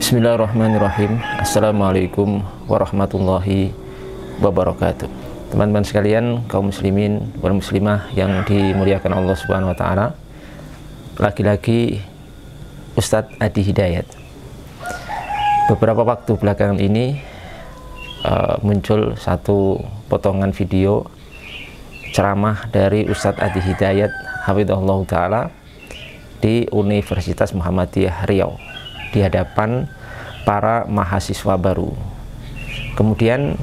Bismillahirrahmanirrahim. Assalamualaikum warahmatullahi wabarakatuh. Teman-teman sekalian, kaum muslimin wal muslimah yang dimuliakan Allah Subhanahu wa taala. Lagi-lagi Ustadz Adi Hidayat. Beberapa waktu belakangan ini muncul satu potongan video ceramah dari Ustadz Adi Hidayat hafizahullah taala di Universitas Muhammadiyah Riau di hadapan para mahasiswa baru. Kemudian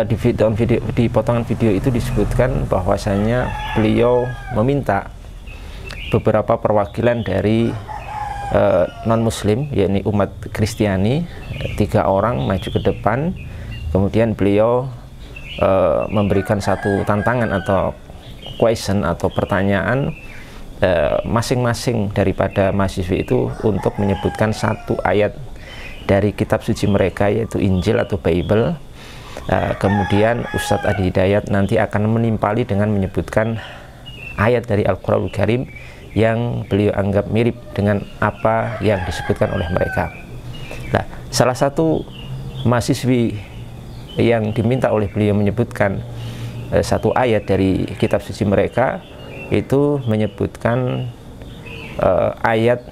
di potongan video itu disebutkan bahwasanya beliau meminta beberapa perwakilan dari non-muslim, yakni umat Kristiani, 3 orang maju ke depan. Kemudian beliau memberikan satu tantangan atau question atau pertanyaan masing-masing daripada mahasiswa itu untuk menyebutkan satu ayat dari kitab suci mereka, yaitu Injil atau Bible. Kemudian Ustadz Adi Hidayat nanti akan menimpali dengan menyebutkan ayat dari Al-Quranul Karim yang beliau anggap mirip dengan apa yang disebutkan oleh mereka. Nah, salah satu mahasiswi yang diminta oleh beliau menyebutkan satu ayat dari kitab suci mereka itu menyebutkan ayat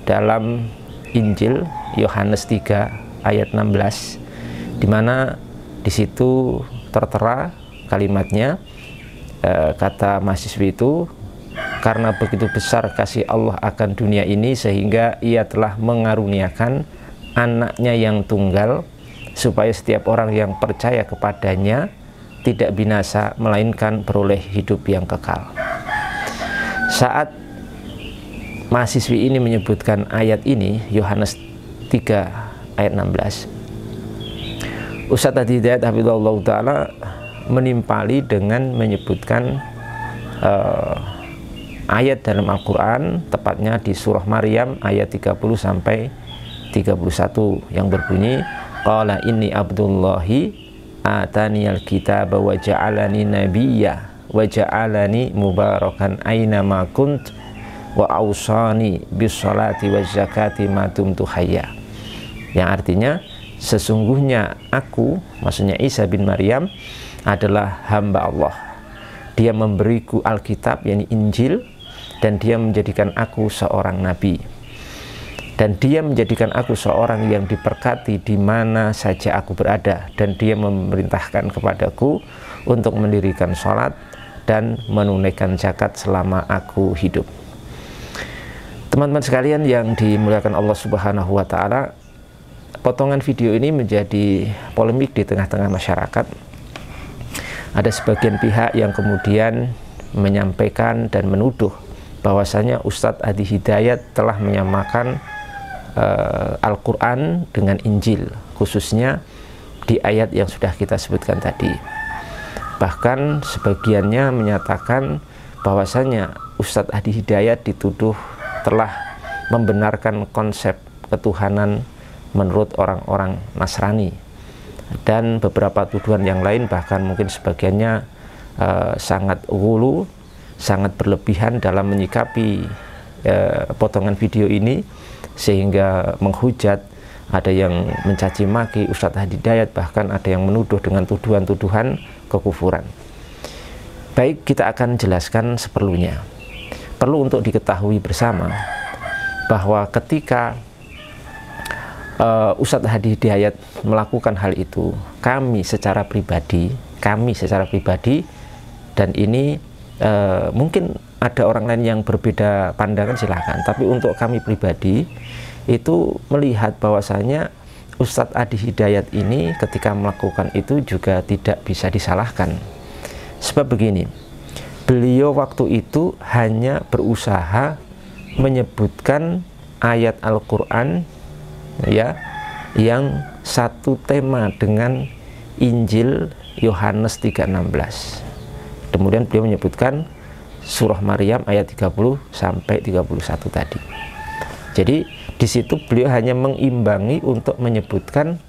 dalam Injil Yohanes 3 ayat 16, di mana di situ tertera kalimatnya, kata mahasiswi itu, karena begitu besar kasih Allah akan dunia ini sehingga ia telah mengaruniakan anaknya yang tunggal supaya setiap orang yang percaya kepadanya tidak binasa melainkan beroleh hidup yang kekal. Saat mahasiswi ini menyebutkan ayat ini, Yohanes 3 ayat 16, Ustadz Adi Hidayat hafizahullah ta'ala menimpali dengan menyebutkan ayat dalam Al-Quran, tepatnya di surah Maryam ayat 30 sampai 31 yang berbunyi, qala inni abdullahi ataniyal kitaba wa ja'alani nabiyya wa ja'alani mubarakan aina ma kunt wa ausani bis salati wa zakati ma dumtu hayya. Yang artinya, sesungguhnya aku, maksudnya Isa bin Maryam, adalah hamba Allah. Dia memberiku Alkitab, yakni Injil, dan dia menjadikan aku seorang nabi. Dan dia menjadikan aku seorang yang diberkati di mana saja aku berada. Dan dia memerintahkan kepadaku untuk mendirikan sholat dan menunaikan zakat selama aku hidup. Teman-teman sekalian yang dimuliakan Allah Subhanahu wa taala, potongan video ini menjadi polemik di tengah-tengah masyarakat. Ada sebagian pihak yang kemudian menyampaikan dan menuduh bahwasanya Ustadz Adi Hidayat telah menyamakan Al-Quran dengan Injil, khususnya di ayat yang sudah kita sebutkan tadi. Bahkan sebagiannya menyatakan bahwasanya Ustadz Adi Hidayat dituduh telah membenarkan konsep ketuhanan menurut orang-orang Nasrani, dan beberapa tuduhan yang lain, bahkan mungkin sebagiannya sangat ghulu, sangat berlebihan dalam menyikapi potongan video ini, sehingga menghujat, ada yang mencaci maki Ustadz Adi Hidayat, bahkan ada yang menuduh dengan tuduhan-tuduhan kekufuran. Baik, kita akan jelaskan seperlunya. Perlu untuk diketahui bersama bahwa ketika Ustadz Adi Hidayat melakukan hal itu, kami secara pribadi, dan ini mungkin ada orang lain yang berbeda pandangan, silakan, tapi untuk kami pribadi itu melihat bahwasanya Ustadz Adi Hidayat ini ketika melakukan itu juga tidak bisa disalahkan. Sebab begini, beliau waktu itu hanya berusaha menyebutkan ayat Al-Quran ya, yang satu tema dengan Injil Yohanes 3:16. Kemudian beliau menyebutkan surah Maryam ayat 30 sampai 31 tadi. Jadi di situ beliau hanya mengimbangi untuk menyebutkan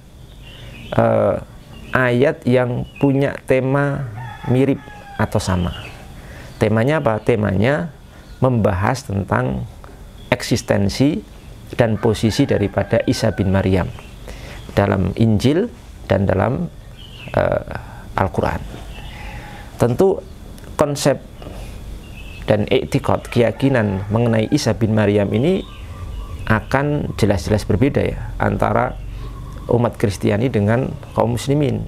ayat yang punya tema mirip atau sama. Temanya apa? Temanya membahas tentang eksistensi dan posisi daripada Isa bin Maryam dalam Injil dan dalam Al-Quran. Tentu konsep dan i'tiqad, keyakinan mengenai Isa bin Maryam ini akan jelas-jelas berbeda ya antara umat Kristiani dengan kaum muslimin.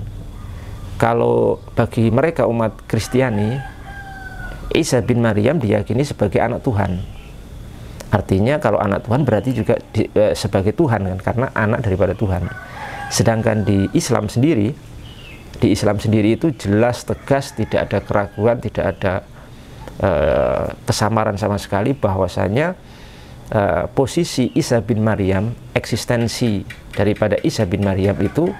Kalau bagi mereka umat Kristiani, Isa bin Maryam diyakini sebagai anak Tuhan. Artinya kalau anak Tuhan berarti juga sebagai Tuhan kan, karena anak daripada Tuhan. Sedangkan di Islam sendiri itu jelas tegas, tidak ada keraguan, tidak ada kesamaran sama sekali bahwasanya posisi Isa bin Maryam, eksistensi daripada Isa bin Maryam itu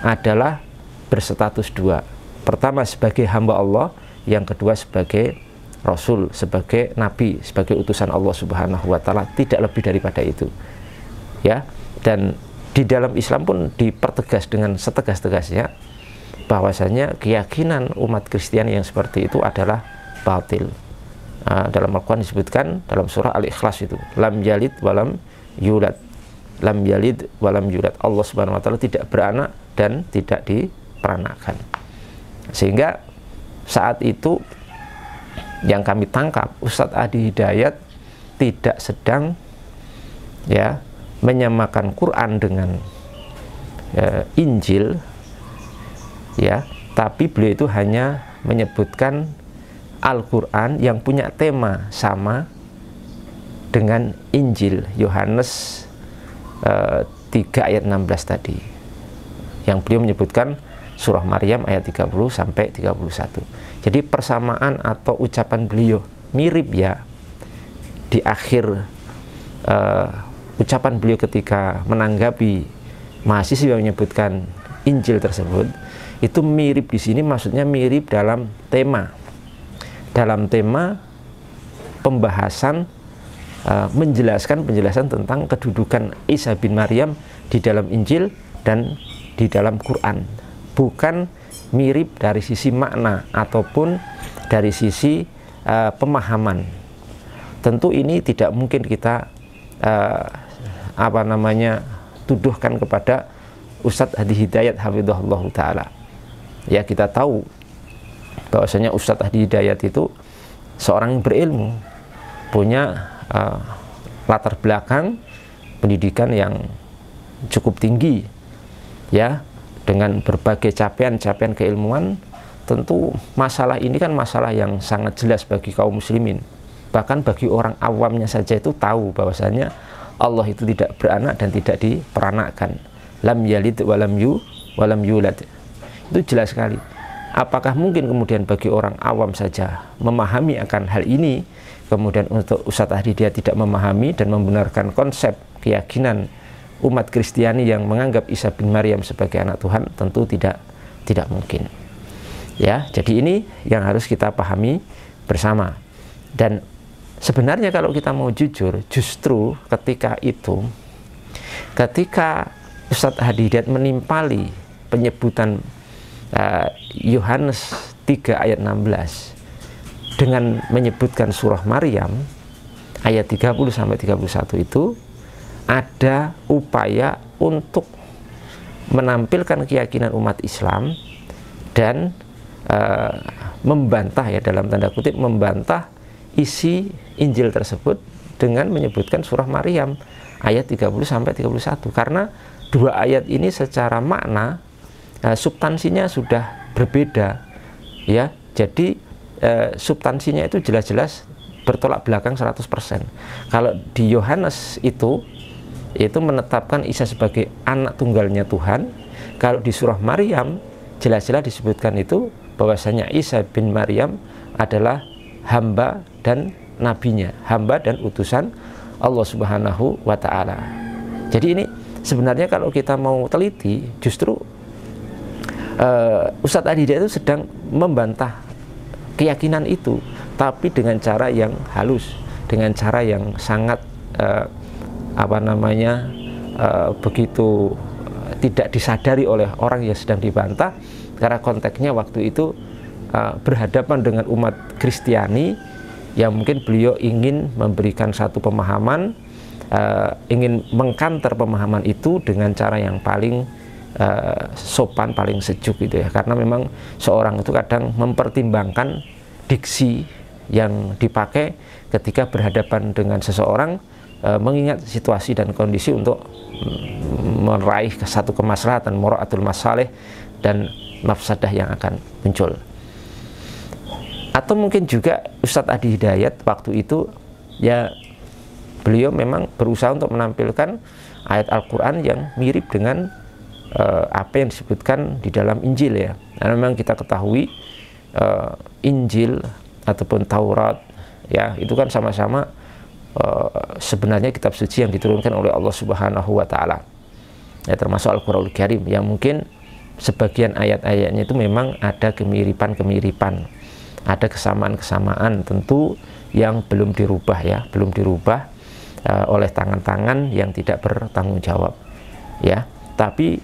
adalah berstatus dua. Pertama sebagai hamba Allah, yang kedua sebagai Rasul, sebagai Nabi, sebagai utusan Allah Subhanahu wa Ta'ala, tidak lebih daripada itu. Ya, dan di dalam Islam pun dipertegas dengan setegas-tegasnya bahwasanya keyakinan umat Kristiani yang seperti itu adalah batil. Dalam Al-Quran disebutkan dalam surah Al-Ikhlas itu, lam yalid walam yulad, lam yalid walam yulad. Allah Subhanahu wa Ta'ala tidak beranak dan tidak diperanakkan. Sehingga saat itu yang kami tangkap, Ustadz Adi Hidayat tidak sedang ya menyamakan Quran dengan Injil ya, tapi beliau itu hanya menyebutkan Al-Quran yang punya tema sama dengan Injil Yohanes 3 ayat 16 tadi, yang beliau menyebutkan surah Maryam ayat 30 sampai 31. Jadi persamaan atau ucapan beliau mirip ya di akhir ucapan beliau ketika menanggapi mahasiswa yang menyebutkan Injil tersebut, itu mirip di sini, maksudnya mirip dalam tema pembahasan penjelasan tentang kedudukan Isa bin Maryam di dalam Injil dan di dalam Quran, bukan mirip dari sisi makna ataupun dari sisi pemahaman. Tentu ini tidak mungkin kita tuduhkan kepada Ustadz Adi Hidayat hafizahullah ta'ala. Ya, kita tahu bahwasanya Ustadz Adi Hidayat itu seorang yang berilmu, punya latar belakang pendidikan yang cukup tinggi ya, dengan berbagai capaian keilmuan. Tentu masalah ini kan masalah yang sangat jelas bagi kaum muslimin, bahkan bagi orang awamnya saja itu tahu bahwasanya Allah itu tidak beranak dan tidak diperanakkan, lam yalid walam yulad. Itu jelas sekali. Apakah mungkin kemudian bagi orang awam saja memahami akan hal ini, kemudian untuk Ustadz Adi dia tidak memahami dan membenarkan konsep keyakinan umat Kristiani yang menganggap Isa bin Maryam sebagai anak Tuhan? Tentu tidak mungkin. Ya, jadi ini yang harus kita pahami bersama. Dan sebenarnya kalau kita mau jujur, justru ketika Ustadz Adi Hidayat menimpali penyebutan Yohanes 3 ayat 16 dengan menyebutkan surah Maryam ayat 30 sampai 31, itu ada upaya untuk menampilkan keyakinan umat Islam dan membantah, ya dalam tanda kutip membantah isi Injil tersebut dengan menyebutkan surah Maryam ayat 30 sampai 31, karena dua ayat ini secara makna substansinya sudah berbeda ya. Jadi substansinya itu jelas-jelas bertolak belakang 100%. Kalau di Yohanes itu menetapkan Isa sebagai anak tunggalnya Tuhan. Kalau di surah Maryam jelas-jelas disebutkan itu bahwasanya Isa bin Maryam adalah hamba dan nabinya, hamba dan utusan Allah Subhanahu wa Ta'ala. Jadi ini sebenarnya kalau kita mau teliti, justru Ustadz Adi Hidayat itu sedang membantah keyakinan itu, tapi dengan cara yang halus, dengan cara yang sangat begitu tidak disadari oleh orang yang sedang dibantah, karena konteksnya waktu itu berhadapan dengan umat Kristiani yang mungkin beliau ingin memberikan satu pemahaman ingin mengkanter pemahaman itu dengan cara yang paling sopan, paling sejuk gitu ya. Karena memang seorang itu kadang mempertimbangkan diksi yang dipakai ketika berhadapan dengan seseorang, mengingat situasi dan kondisi untuk meraih satu kemaslahatan, mura'atul masalih dan mafsadah yang akan muncul. Atau mungkin juga Ustadz Adi Hidayat waktu itu ya, beliau memang berusaha untuk menampilkan ayat Al-Quran yang mirip dengan apa yang disebutkan di dalam Injil ya. Karena memang kita ketahui Injil ataupun Taurat ya, itu kan sama-sama sebenarnya kitab suci yang diturunkan oleh Allah Subhanahu wa Ta'ala ya, termasuk Al-Quranul Karim, yang mungkin sebagian ayat-ayatnya itu memang ada kemiripan-kemiripan, ada kesamaan-kesamaan tentu yang belum dirubah ya, belum dirubah oleh tangan-tangan yang tidak bertanggung jawab ya. Tapi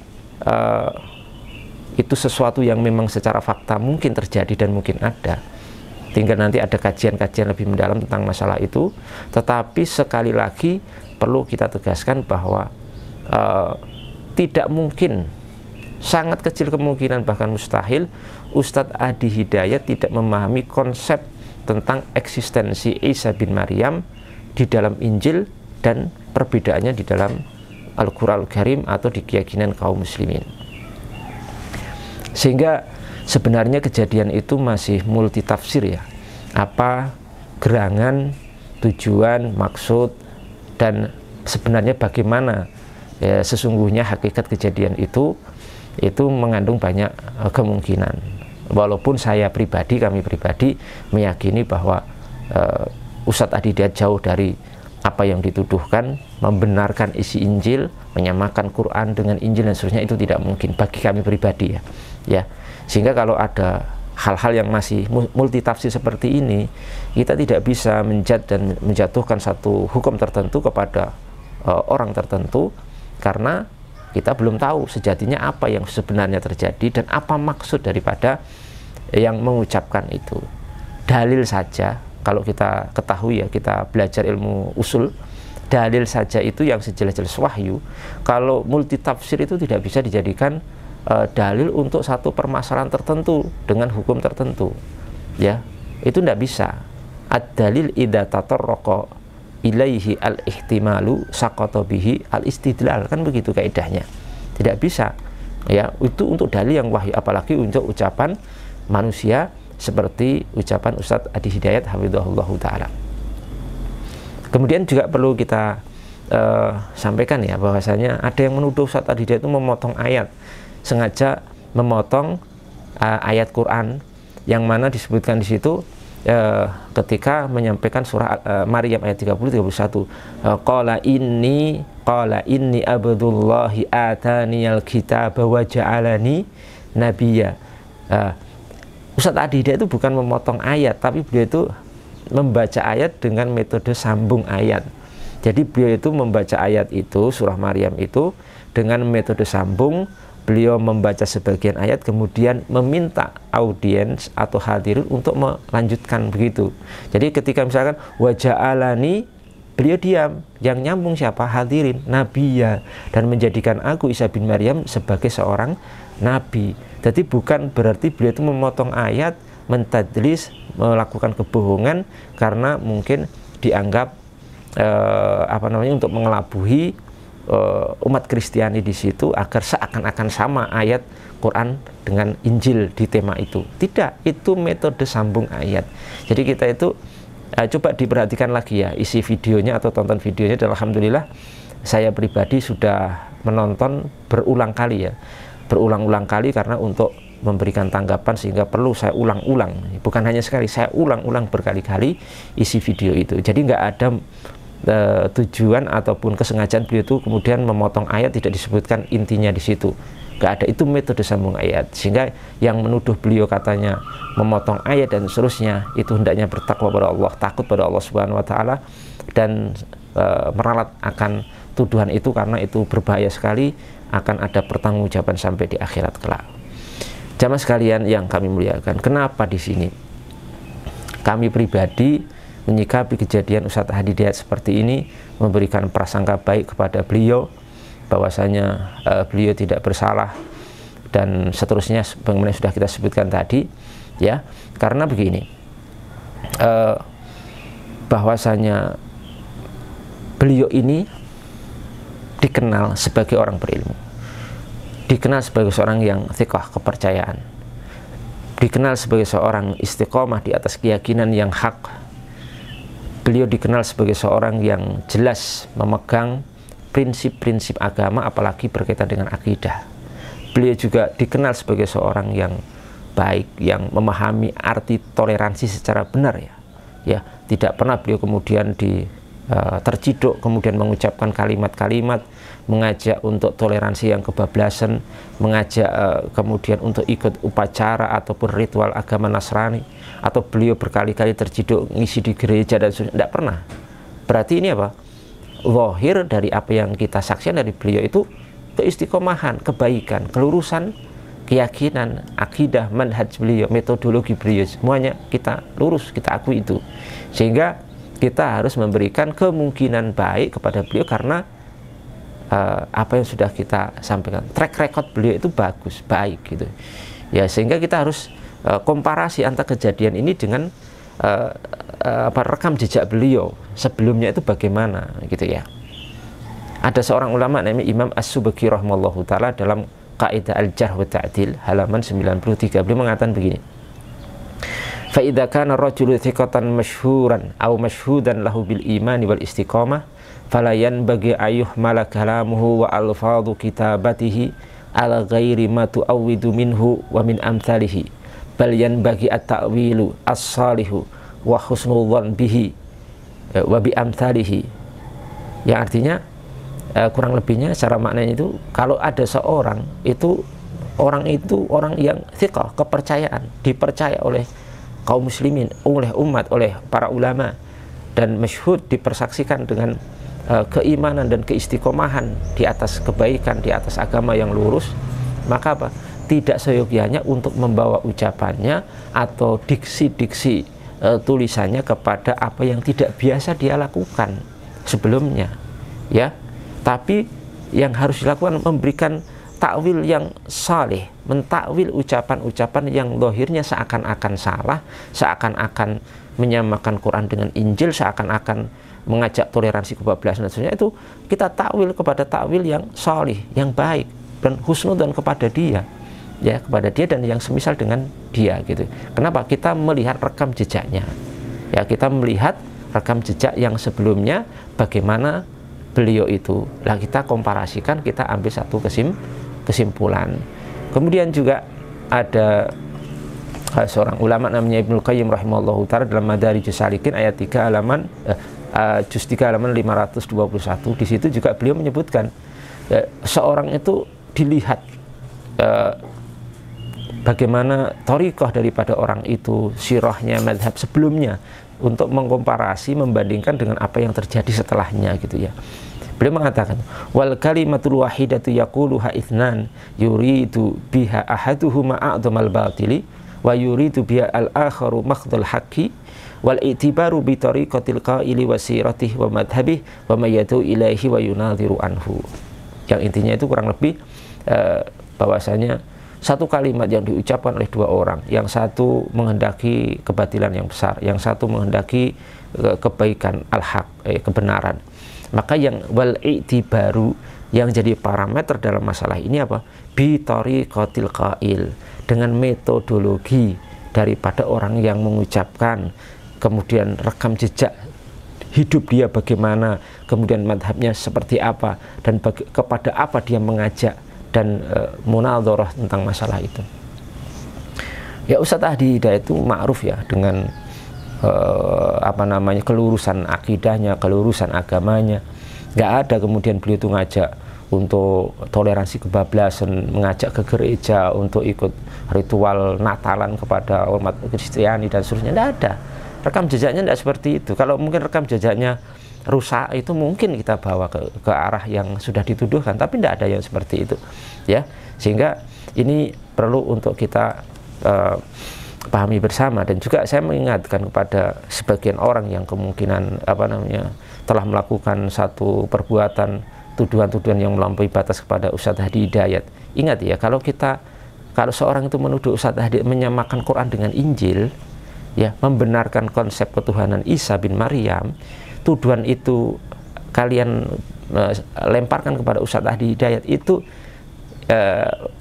itu sesuatu yang memang secara fakta mungkin terjadi dan mungkin ada, tinggal nanti ada kajian-kajian lebih mendalam tentang masalah itu. Tetapi sekali lagi perlu kita tegaskan bahwa tidak mungkin, sangat kecil kemungkinan bahkan mustahil Ustadz Adi Hidayat tidak memahami konsep tentang eksistensi Isa bin Maryam di dalam Injil dan perbedaannya di dalam Al-Quranul Karim atau di keyakinan kaum muslimin. Sehingga sebenarnya kejadian itu masih multitafsir ya, apa gerangan, tujuan, maksud, dan sebenarnya bagaimana ya, sesungguhnya hakikat kejadian itu mengandung banyak kemungkinan. Walaupun saya pribadi, kami pribadi meyakini bahwa Ustadz Adi Hidayat jauh dari apa yang dituduhkan, membenarkan isi Injil, menyamakan Quran dengan Injil dan seterusnya, itu tidak mungkin bagi kami pribadi ya. Sehingga kalau ada hal-hal yang masih multitafsir seperti ini, kita tidak bisa dan menjatuhkan satu hukum tertentu kepada orang tertentu, karena kita belum tahu sejatinya apa yang sebenarnya terjadi dan apa maksud daripada yang mengucapkan itu. Dalil saja, kalau kita ketahui ya, kita belajar ilmu usul, dalil saja itu yang sejelas-jelas wahyu, kalau multitafsir itu tidak bisa dijadikan dalil untuk satu permasalahan tertentu dengan hukum tertentu ya, itu tidak bisa. Ad-dalil idza tatarraqa ilaihi al-ihtimalu saqata bihi al-istidlal, kan begitu kaidahnya. Tidak bisa ya, itu untuk dalil yang wahyu, apalagi untuk ucapan manusia seperti ucapan Ustadz Adi Hidayat hafizahullahu ta'ala. Kemudian juga perlu kita sampaikan ya, bahwasanya ada yang menuduh Ustadz Adi Hidayat itu memotong ayat, sengaja memotong ayat Quran yang mana disebutkan di situ ketika menyampaikan surah Maryam ayat 30-31, qala inni abdullahi ataniyal kitaba wa ja'alani nabiyya. Ustadz Adi Hidayat itu bukan memotong ayat, tapi beliau itu membaca ayat dengan metode sambung ayat. Jadi beliau itu membaca ayat itu, surah Maryam itu, dengan metode sambung. Beliau membaca sebagian ayat, kemudian meminta audiens atau hadirin untuk melanjutkan begitu. Jadi ketika misalkan waja'alani, beliau diam, yang nyambung siapa? Hadirin, nabiya, dan menjadikan aku Isa bin Maryam sebagai seorang nabi. Jadi bukan berarti beliau itu memotong ayat, mentadlis, melakukan kebohongan karena mungkin dianggap untuk mengelabuhi umat Kristiani di situ agar seakan-akan sama ayat Quran dengan Injil di tema itu. Tidak, itu metode sambung ayat. Jadi kita itu coba diperhatikan lagi ya isi videonya atau tonton videonya, dan alhamdulillah saya pribadi sudah menonton berulang kali ya, berulang-ulang kali, karena untuk memberikan tanggapan sehingga perlu saya ulang-ulang, bukan hanya sekali, saya ulang-ulang berkali-kali isi video itu. Jadi nggak ada tujuan ataupun kesengajaan beliau itu kemudian memotong ayat, tidak disebutkan intinya di situ, nggak ada. Itu metode sambung ayat. Sehingga yang menuduh beliau katanya memotong ayat dan seterusnya, itu hendaknya bertakwa pada Allah, takut pada Allah Subhanahu wa Ta'ala, dan meralat akan tuduhan itu, karena itu berbahaya sekali, akan ada pertanggungjawaban sampai di akhirat kelak. Jamaah sekalian yang kami muliakan, kenapa di sini kami pribadi menyikapi kejadian Ustadz Hadi Hidayat seperti ini, memberikan prasangka baik kepada beliau bahwasanya beliau tidak bersalah dan seterusnya bagaimana sudah kita sebutkan tadi ya. Karena begini, bahwasanya beliau ini dikenal sebagai orang berilmu, dikenal sebagai seorang yang thiqah, kepercayaan, dikenal sebagai seorang istiqomah di atas keyakinan yang hak. Beliau dikenal sebagai seorang yang jelas memegang prinsip-prinsip agama, apalagi berkaitan dengan akidah. Beliau juga dikenal sebagai seorang yang baik, yang memahami arti toleransi secara benar ya. Tidak pernah beliau kemudian terciduk kemudian mengucapkan kalimat-kalimat mengajak untuk toleransi yang kebablasan, mengajak kemudian untuk ikut upacara ataupun ritual agama Nasrani, atau beliau berkali-kali terciduk ngisi di gereja dan sebagainya. Tidak pernah. Berarti ini apa? Zahir dari apa yang kita saksikan dari beliau itu keistiqomahan, kebaikan, kelurusan keyakinan, akidah, manhaj beliau, metodologi beliau, semuanya kita lurus, kita akui itu. Sehingga kita harus memberikan kemungkinan baik kepada beliau karena apa yang sudah kita sampaikan, track record beliau itu bagus, baik gitu ya. Sehingga kita harus komparasi antara kejadian ini dengan rekam jejak beliau sebelumnya itu bagaimana gitu ya. Ada seorang ulama namanya Imam As-Subki rahimahullahu taala dalam Kaidah Al-Jarh wa Ta'dil halaman 93, beliau mengatakan begini: fa idza kana ar-rajulu thiqatan masyhuran aw masyhudan lahu bil imani wal istiqamah fala yanbaghi ayyuh mala kalamuhu wa alfadhu kitabatihi ala ghairi ma tu'awwidu minhu wa min amthalihi bal yanbaghi at-ta'wilu as-salihu wa husnul dhann bihi wa bi amthalihi. Yang artinya kurang lebihnya secara maknanya itu, kalau ada seorang itu orang yang thiqah, kepercayaan, dipercaya oleh kaum muslimin, oleh umat, oleh para ulama, dan masyhud, dipersaksikan dengan keimanan dan keistiqomahan di atas kebaikan, di atas agama yang lurus, maka apa? Tidak seyogyanya untuk membawa ucapannya atau diksi-diksi tulisannya kepada apa yang tidak biasa dia lakukan sebelumnya ya. Tapi yang harus dilakukan memberikan takwil yang saleh, mentakwil ucapan-ucapan yang zahirnya seakan-akan salah, seakan-akan menyamakan Quran dengan Injil, seakan-akan mengajak toleransi kebablasan dan sebagainya. Itu kita takwil kepada takwil yang saleh, yang baik, dan husnudzon kepada dia ya, kepada dia dan yang semisal dengan dia gitu. Kenapa? Kita melihat rekam jejaknya ya, kita melihat rekam jejak yang sebelumnya bagaimana beliau itu, lah kita komparasikan, kita ambil satu kesimpulan. Kemudian juga ada seorang ulama namanya Ibnu Qayyim rahimahullahu ta'ala dalam Madarijus Salikin ayat 3 halaman juz 3 halaman 521. Di situ juga beliau menyebutkan seorang itu dilihat bagaimana thariqah daripada orang itu, sirahnya, madhab sebelumnya, untuk mengkomparasi, membandingkan dengan apa yang terjadi setelahnya gitu ya. Beliau mengatakan, wal kalimatul wahidatu yaquluha itsnan yuridu biha ahaduhuma a'dhamal batili wa yuridu biha al-akharu makhdhal haqqi wal i'tibaru bi tariqatil qaili wa siratihi wa madhhabihi wa ma yadu ilaihi wa yunadhiru anhu. Yang intinya itu kurang lebih bahwasanya satu kalimat yang diucapkan oleh dua orang, yang satu menghendaki kebatilan yang besar, yang satu menghendaki kebaikan, al-haq, kebenaran, maka yang wal i'tibaru, yang jadi parameter dalam masalah ini apa? Bi tariqatil qail, dengan metodologi daripada orang yang mengucapkan, kemudian rekam jejak hidup dia bagaimana, kemudian madhabnya seperti apa, dan kepada apa dia mengajak, dan munadharah tentang masalah itu. Ya, Ustadz Hadi Hidayat itu ma'ruf ya dengan kelurusan akidahnya, kelurusan agamanya. Nggak ada kemudian beliau itu ngajak untuk toleransi kebablasan, mengajak ke gereja untuk ikut ritual Natalan kepada umat Kristiani dan seterusnya. Nggak ada. Rekam jejaknya nggak seperti itu. Kalau mungkin rekam jejaknya rusak, itu mungkin kita bawa ke arah yang sudah dituduhkan, tapi tidak ada yang seperti itu ya. Sehingga ini perlu untuk kita pahami bersama. Dan juga saya mengingatkan kepada sebagian orang yang kemungkinan telah melakukan satu perbuatan, tuduhan-tuduhan yang melampaui batas kepada Ustadz Hadi Hidayat. Ingat ya, kalau seorang itu menuduh Ustadz Hadi menyamakan Quran dengan Injil, ya, membenarkan konsep ketuhanan Isa bin Maryam, tuduhan itu kalian lemparkan kepada Ustadz Hadi Hidayat, itu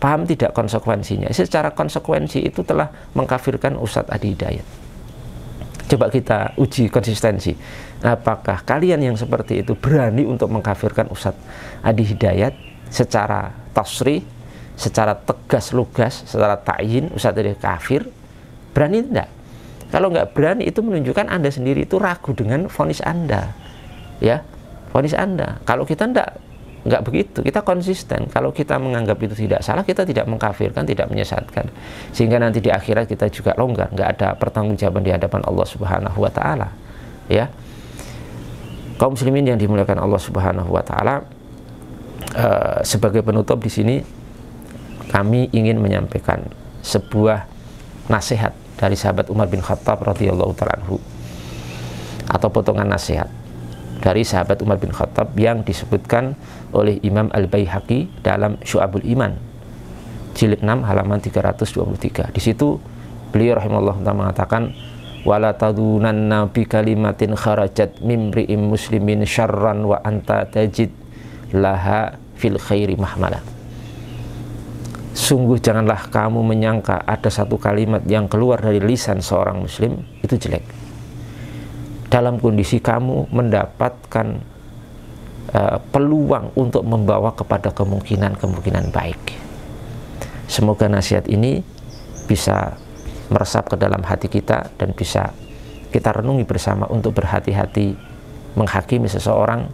paham tidak konsekuensinya? Secara konsekuensi itu telah mengkafirkan Ustadz Hadi Hidayat. Coba kita uji konsistensi. Apakah kalian yang seperti itu berani untuk mengkafirkan Ustadz Hadi Hidayat secara tasrih, secara tegas lugas, secara ta'yin Ustadz Hadi kafir? Berani tidak? Kalau nggak berani, itu menunjukkan Anda sendiri itu ragu dengan vonis Anda, ya, vonis Anda. Kalau kita nggak begitu, kita konsisten. Kalau kita menganggap itu tidak salah, kita tidak mengkafirkan, tidak menyesatkan, sehingga nanti di akhirat kita juga longgar, nggak ada pertanggungjawaban di hadapan Allah Subhanahu wa Ta'ala. Ya, kaum muslimin yang dimuliakan Allah Subhanahu wa Ta'ala, sebagai penutup di sini kami ingin menyampaikan sebuah nasihat dari sahabat Umar bin Khattab radhiyallahu ta'ala anhu, atau potongan nasihat dari sahabat Umar bin Khattab yang disebutkan oleh Imam Al-Baihaqi dalam Syu'abul Iman jilid 6 halaman 323. Di situ beliau rahimahullah mengatakan, wala tadunanna bi kalimatin kharajat mimri'im muslimin syarran wa anta tajid laha fil khairi mahmala. Sungguh janganlah kamu menyangka ada satu kalimat yang keluar dari lisan seorang muslim itu jelek, dalam kondisi kamu mendapatkan peluang untuk membawa kepada kemungkinan baik. Semoga nasihat ini bisa meresap ke dalam hati kita dan bisa kita renungi bersama untuk berhati-hati menghakimi seseorang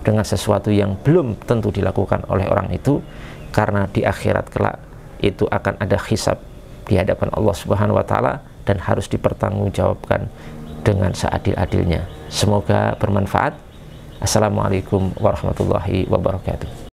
dengan sesuatu yang belum tentu dilakukan oleh orang itu, karena di akhirat kelak itu akan ada hisab di hadapan Allah Subhanahu wa Ta'ala dan harus dipertanggungjawabkan dengan seadil-adilnya. Semoga bermanfaat. Assalamualaikum warahmatullahi wabarakatuh.